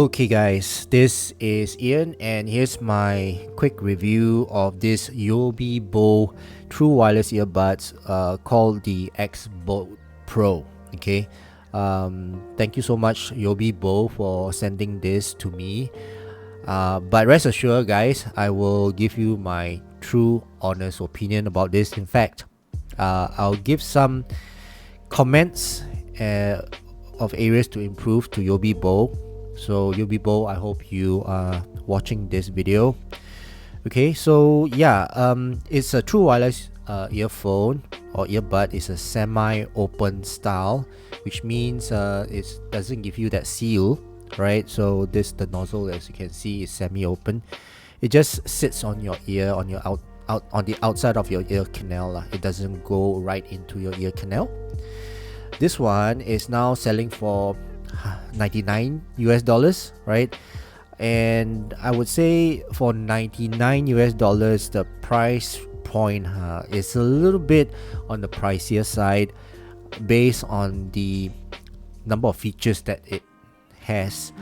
Okay guys, this is Ian and here's my quick review of this YOBYBO true wireless earbuds called the X-Bolt Pro. Okay, thank you so much YOBYBO for sending this to me. But rest assured guys, I will give you my true honest opinion about this. In fact, I'll give some comments of areas to improve to YOBYBO. So YOBYBO, I hope you are watching this video. Okay, so yeah, it's a true wireless earphone or earbud. It's a semi-open style, which means it doesn't give you that seal, right? So the nozzle, as you can see, is semi-open. It just sits on your ear, on your on the outside of your ear canal. It doesn't go right into your ear canal. This one is now selling for $99 US, right? And I would say for $99 US, the price point is a little bit on the pricier side based on the number of features that it has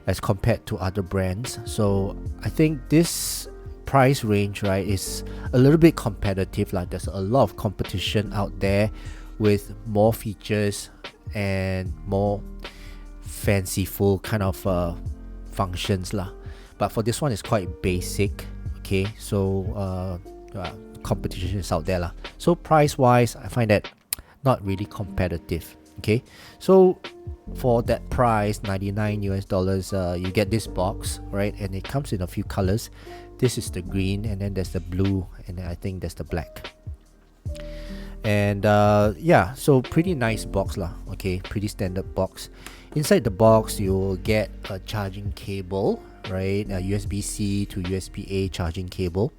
as compared to other brands. So I think this price range, right, is a little bit competitive. Like there's a lot of competition out there with more features and more fanciful kind of functions lah. But for this one, it's quite basic. Okay, so competition is out there lah. So price wise, I find that not really competitive. Okay, so for that price, $99 US, you get this box, right? And it comes in a few colors. This is the green, and then there's the blue, and then I think there's the black. And yeah, so pretty nice box lah. Okay, pretty standard box. Inside the box, you'll get a charging cable, right? A USB-C to USB-A charging cable,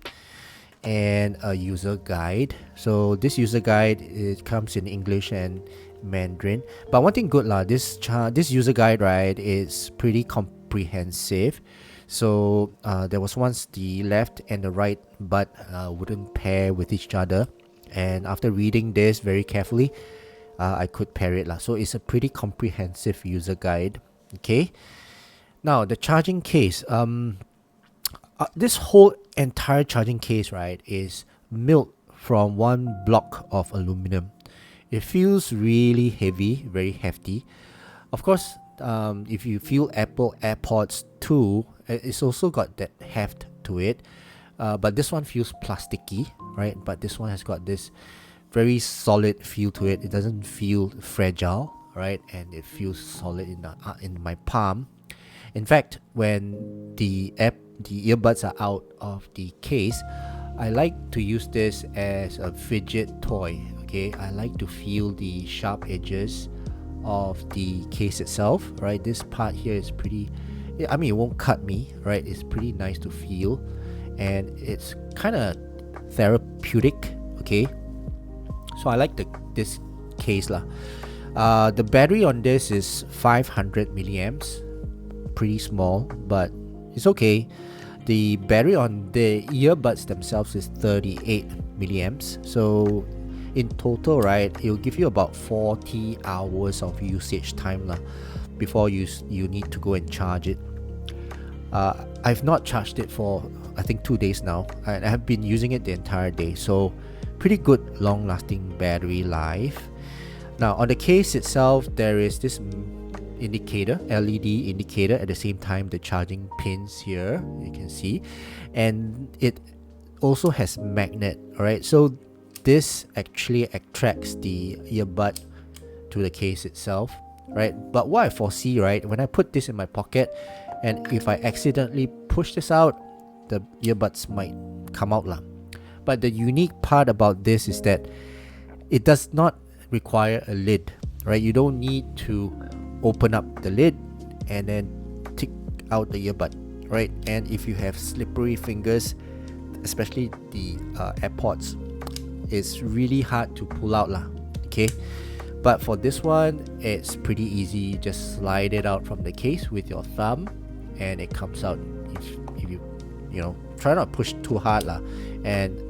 and a user guide. So this user guide, it comes in English and Mandarin. But one thing good lah, this user guide, right, is pretty comprehensive. So there was once the left and the right bud wouldn't pair with each other. And after reading this very carefully, I could pair it lah. So it's a pretty comprehensive user guide. Okay, now the charging case, this whole entire charging case, right, is built from one block of aluminum. It feels really heavy, very hefty. Of course, if you feel Apple AirPods 2, it's also got that heft to it. But this one feels plasticky, right? But this one has got this very solid feel to it. It doesn't feel fragile, right? And it feels solid in my palm. In fact, when the earbuds are out of the case, I like to use this as a fidget toy. Okay, I like to feel the sharp edges of the case itself, right? This part here is pretty, I mean, it won't cut me, right? It's pretty nice to feel, and it's kind of therapeutic. Okay, so I like this case lah. The battery on this is 500 milliamps, pretty small, but it's okay. The battery on the earbuds themselves is 38 milliamps. So in total, right, it'll give you about 40 hours of usage time lah before you need to go and charge it. I've not charged it for I think 2 days now, and I have been using it the entire day. So pretty good long-lasting battery life. Now on the case itself, there is this indicator, LED indicator, at the same time the charging pins here, you can see, and it also has magnet. All right, so this actually attracts the earbud to the case itself, right? But what I foresee, right, when I put this in my pocket, and if I accidentally push this out, the earbuds might come out lah. But the unique part about this is that it does not require a lid, right? You don't need to open up the lid and then take out the earbud, right? And if you have slippery fingers, especially the AirPods, it's really hard to pull out lah. Okay, but for this one, it's pretty easy. Just slide it out from the case with your thumb, and it comes out. If you know, try not to push too hard lah, and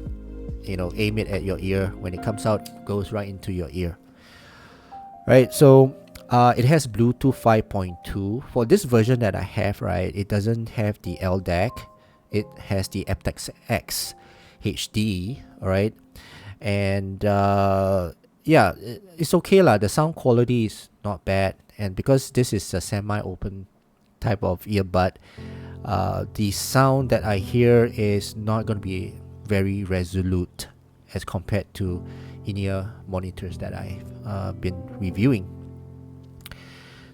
aim it at your ear. When it comes out, it goes right into your ear. Right, so It has Bluetooth 5.2. For this version that I have, right, it doesn't have the LDAC. It has the aptX X HD, alright? And yeah, it's okay lah. The sound quality is not bad. And because this is a semi-open type of earbud, the sound that I hear is not going to be very resolute as compared to in-ear monitors that I've been reviewing.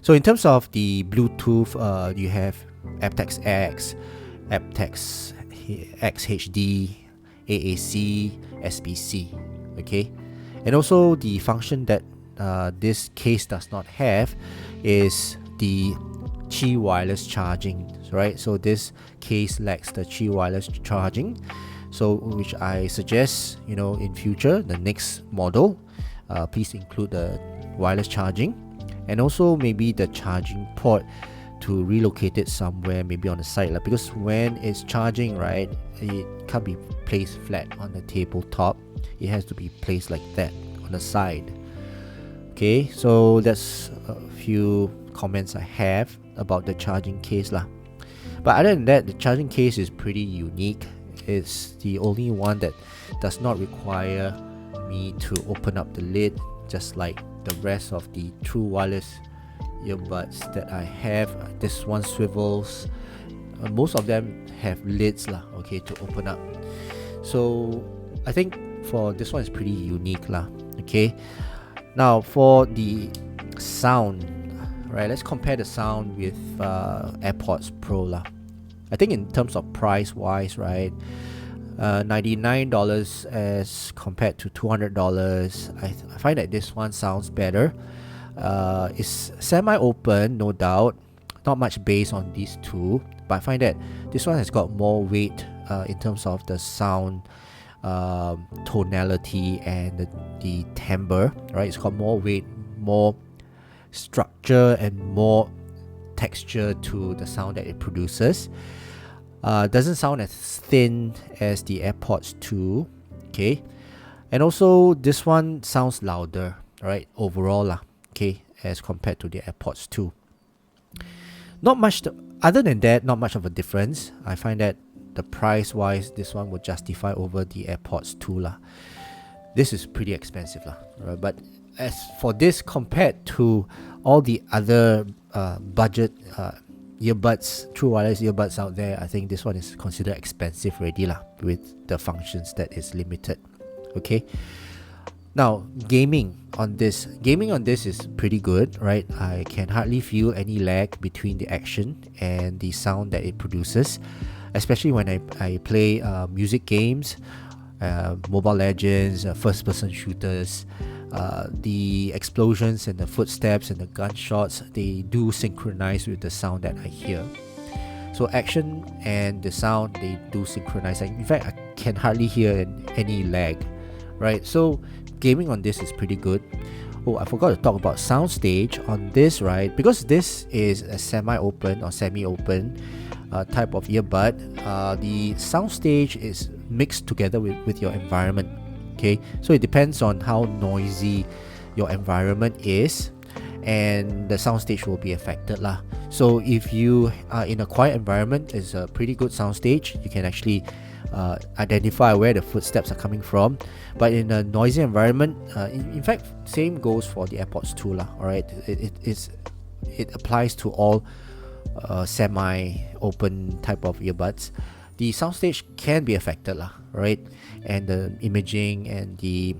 So in terms of the Bluetooth, you have aptX X, aptX X HD, AAC, SBC, okay? And also the function that this case does not have is the Qi wireless charging, right? So this case lacks the Qi wireless charging, so which I suggest, you know, in future, the next model, please include the wireless charging, and also maybe the charging port to relocate it somewhere, maybe on the side, like, because when it's charging, right, it can't be placed flat on the tabletop. It has to be placed like that on the side. Okay, so that's a few comments I have about the charging case lah. But other than that, the charging case is pretty unique. It's the only one that does not require me to open up the lid, just like the rest of the true wireless earbuds that I have. This one swivels. Most of them have lids lah, okay, to open up. So I think for this one is pretty unique lah. Okay, now for the sound, right, let's compare the sound with AirPods Pro lah. I think in terms of price wise, right, $99 as compared to $200, I find that this one sounds better. It's semi-open, no doubt, not much bass on these two, but I find that this one has got more weight in terms of the sound tonality and the timbre, right? It's got more weight, more structure, and more texture to the sound that it produces. Doesn't sound as thin as the AirPods 2, okay? And also this one sounds louder, right, overall lah, okay, as compared to the AirPods 2. Not much other than that, not much of a difference. I find that the price wise, this one would justify over the AirPods 2 lah. This is pretty expensive lah, right? But as for this, compared to all the other budget earbuds, true wireless earbuds out there, I think this one is considered expensive already lah, with the functions that is limited. Okay, now gaming on this is pretty good, right? I can hardly feel any lag between the action and the sound that it produces, especially when I play music games, Mobile Legends, first person shooters. The explosions and the footsteps and the gunshots, they do synchronize with the sound that I hear. So action and the sound, they do synchronize. In fact, I can hardly hear any lag, right? So gaming on this is pretty good. Oh, I forgot to talk about soundstage on this, right? Because this is a semi-open or semi-open type of earbud, the soundstage is mixed together with your environment. Okay, so it depends on how noisy your environment is, and the soundstage will be affected lah. So if you are in a quiet environment, it's a pretty good soundstage. You can actually identify where the footsteps are coming from. But in a noisy environment, in fact, same goes for the AirPods 2 lah. All right, it applies to all semi-open type of earbuds. The soundstage can be affected lah, right? And the imaging and the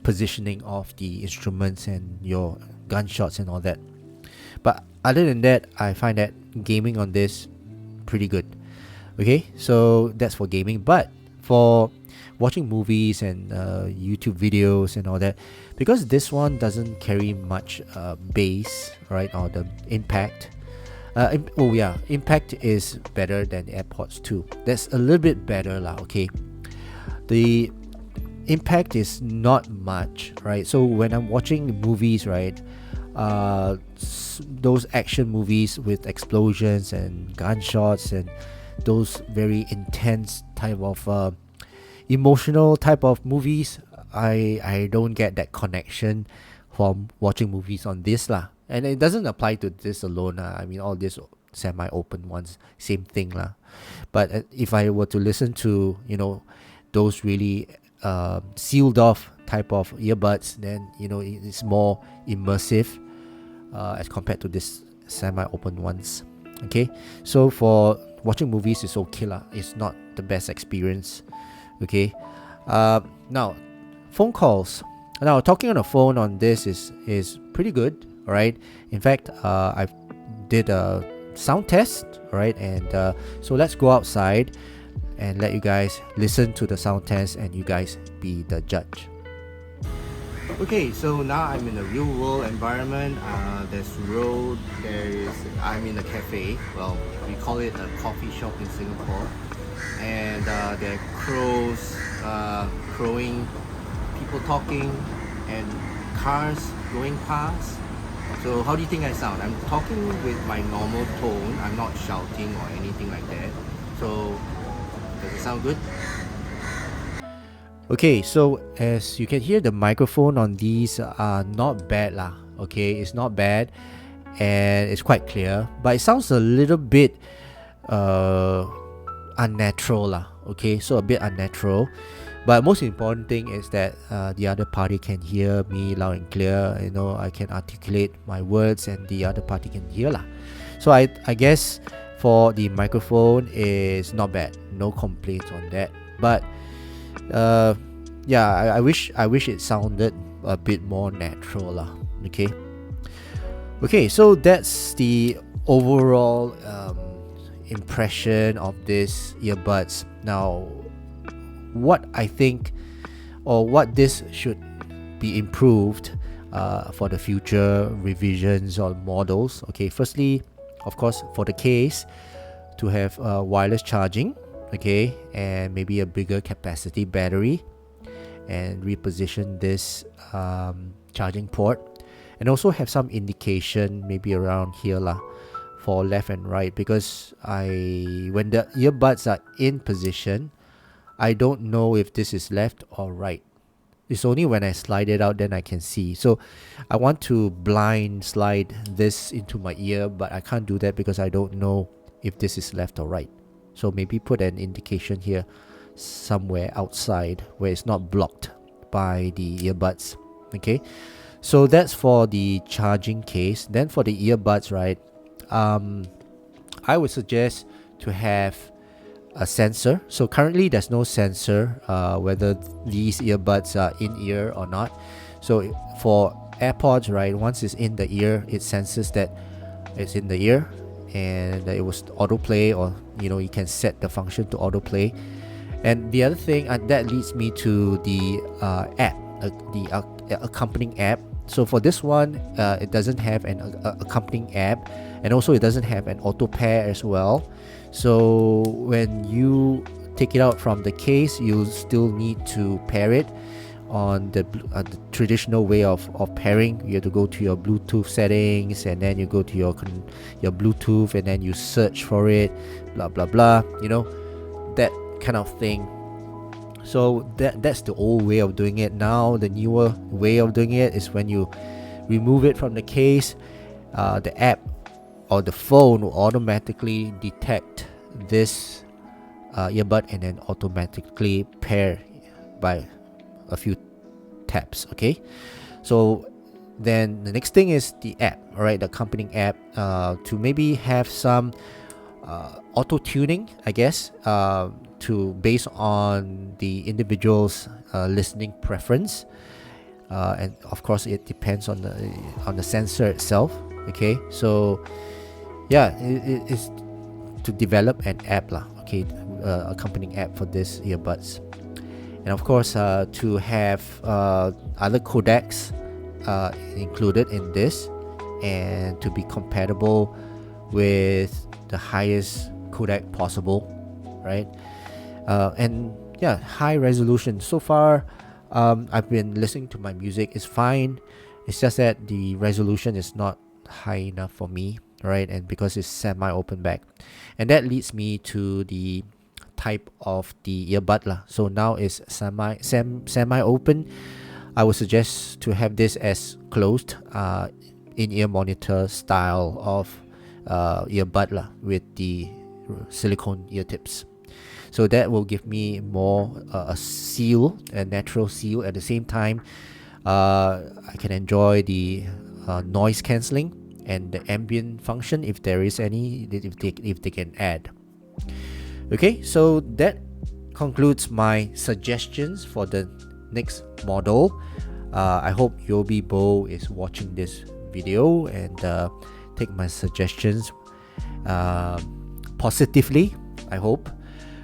positioning of the instruments and your gunshots and all that. But other than that, I find that gaming on this pretty good. Okay, so that's for gaming. But for watching movies and YouTube videos and all that, because this one doesn't carry much bass, right, or the impact. Impact is better than the AirPods 2. That's a little bit better lah, okay. The impact is not much, right? So when I'm watching movies, right, those action movies with explosions and gunshots and those very intense type of emotional type of movies, I don't get that connection from watching movies on this lah. And it doesn't apply to this alone. I mean, all these semi-open ones, same thing lah. But if I were to listen to, those really sealed off type of earbuds, then it's more immersive as compared to this semi-open ones. Okay, so for watching movies, it's okay lah. It's not the best experience. Okay, now phone calls. Now talking on the phone on this is pretty good. All right. In fact, I did a sound test. All right, and so let's go outside and let you guys listen to the sound test, and you guys be the judge. Okay, so now I'm in a real world environment. There's road, I'm in a cafe. Well, we call it a coffee shop in Singapore. And there are crows crowing, people talking, and cars going past. So how do you think I sound? I'm talking with my normal tone. I'm not shouting or anything like that. So does it sound good? Okay, so as you can hear, the microphone on these are not bad lah. Okay, it's not bad, and it's quite clear, but it sounds a little bit unnatural lah. Okay, so a bit unnatural, but most important thing is that the other party can hear me loud and clear. I can articulate my words, and the other party can hear lah. So I guess for the microphone is not bad, no complaints on that. But I wish it sounded a bit more natural lah. Okay, so that's the overall impression of this earbuds. Now, what I think, or what this should be improved for the future revisions or models. Okay, firstly, of course, for the case, to have wireless charging. Okay, and maybe a bigger capacity battery, and reposition this charging port, and also have some indication maybe around here lah, for left and right, because when the earbuds are in position, I don't know if this is left or right. It's only when I slide it out then I can see. So I want to blind slide this into my ear, but I can't do that because I don't know if this is left or right. So maybe put an indication here somewhere outside where it's not blocked by the earbuds. Okay, so that's for the charging case. Then for the earbuds, right, I would suggest to have a sensor. So currently there's no sensor whether these earbuds are in ear or not. So for AirPods, right, once it's in the ear, it senses that it's in the ear, and it was autoplay, or you can set the function to autoplay. And the other thing that leads me to the app, the accompanying app. So for this one, it doesn't have an accompanying app, and also it doesn't have an auto pair as well. So when you take it out from the case, you still need to pair it on the traditional way of pairing. You have to go to your Bluetooth settings, and then you go to your Bluetooth, and then you search for it, blah blah blah, that kind of thing. So that's the old way of doing it. Now the newer way of doing it is when you remove it from the case, the app or the phone will automatically detect this earbud, and then automatically pair by a few taps. Okay, so then the next thing is the app. All right, the accompanying app, to maybe have some auto tuning, I guess, to based on the individual's listening preference, and of course it depends on the sensor itself. Okay, so yeah, it's to develop an app lah. Okay, accompanying app for this earbuds. And of course, to have other codecs included in this, and to be compatible with the highest codec possible, right? And yeah, high resolution. So far, I've been listening to my music. It's fine. It's just that the resolution is not high enough for me, right? And because it's semi-open back, and that leads me to the type of the earbud lah. So now it's semi-open. I would suggest to have this as closed in-ear monitor style of earbud with the silicone ear tips. So that will give me more a seal, a natural seal. At the same time, I can enjoy the noise cancelling and the ambient function if there is any, if they can add. Okay, so that concludes my suggestions for the next model. I hope YOBYBO is watching this video and take my suggestions positively, I hope.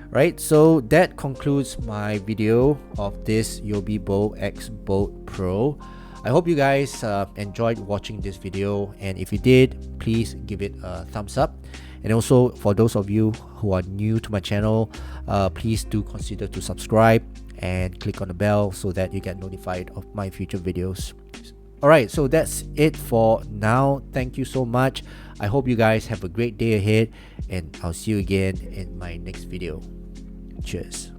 Right, so that concludes my video of this YOBYBO X Bolt Pro. I hope you guys enjoyed watching this video, and if you did, please give it a thumbs up. And also, for those of you who are new to my channel, please do consider to subscribe and click on the bell so that you get notified of my future videos. Alright, so that's it for now. Thank you so much. I hope you guys have a great day ahead, and I'll see you again in my next video. Cheers.